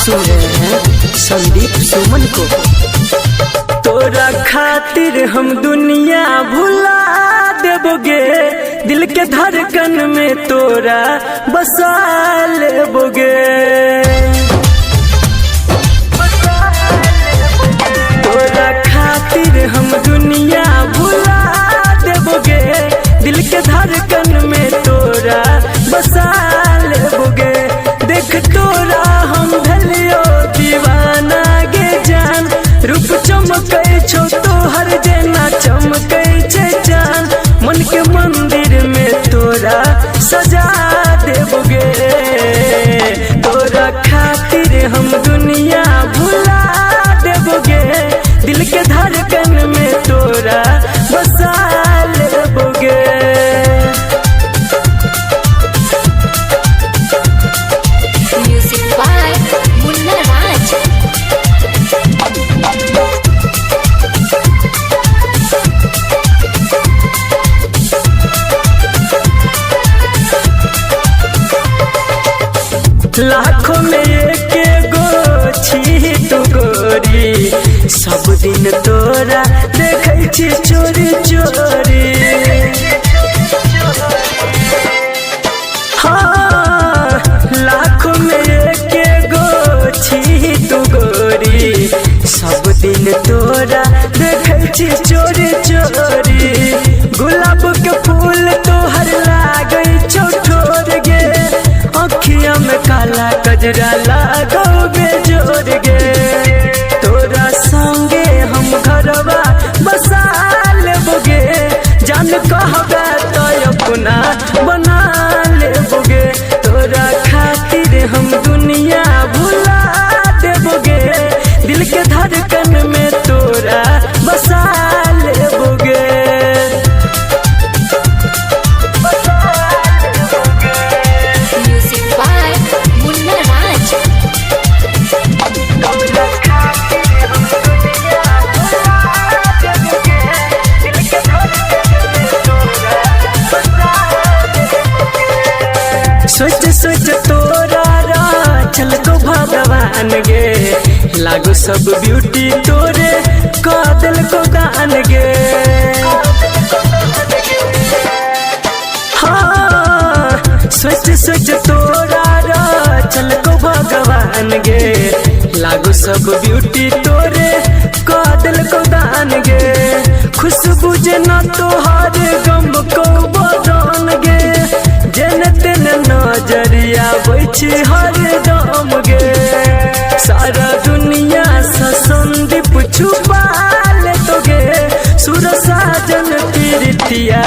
सुन रहे हैं संदीप सुमन को। तोरा खातिर हम दुनिया भुला देबोगे, दिल के धड़कन में तोरा बसा लेबोगे। तोरा खातिर हम दुनिया भुला देबोगे, दिल के धड़कन में तोरा बसा लेबोगे। देख तोरा हम भलियो दीवाना गे जान, रूप चमकै छो तोहर जेना चमकै छै जान। मन के मंदिर में तोरा सजा देबोगे। तोरा खातिर हम दुनिया भुला देबोगे, दिल के धड़कन में तोरा बसा लेबोगे। Music by Munna Raj. लाखों में एक गो छी तू गोरी, सब दिन तोरा देखै छी चोरी चोरी। हाँ, लाखों में एक गो छी तू गोरी, सब दिन तोरा देखै छी चोरी चोरी। गुलाब के फूल तोहर लागै छौ ठोर गे, अखिया में काला कजरा लागोगे जोर गे। तोरा संगे हम घरवा बसा लेबोगे, जान कहबे तो अपना बना लेबोगे। तोरा खातिर हम दुनिया भुला देबोगे, दिल के धड़कन में तोरा बसा लेबोगे। Music by Munna Raj. सोच सोच तोरा चल को भगवान गे, लागो सब ब्यूटी तोरे कादल को दान गे। हाँ, सोच सोच तोरा चल को भगवान गे, लागो सब ब्यूटी तोरे कादल को दान गे। खुशबू जना तोहार गम को बदन गे, जन तेन नजरिया बैछ हर दम गे। सारा दुनिया से संदीप छुपा ले तोगे, सुर साजन प्रीतिया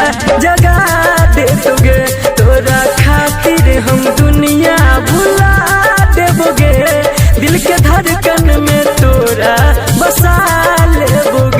जगा दे तोगे। तोरा खातिर हम दुनिया भुला देबोगे, दिल के धड़कन में तोरा बसा लेबोगे।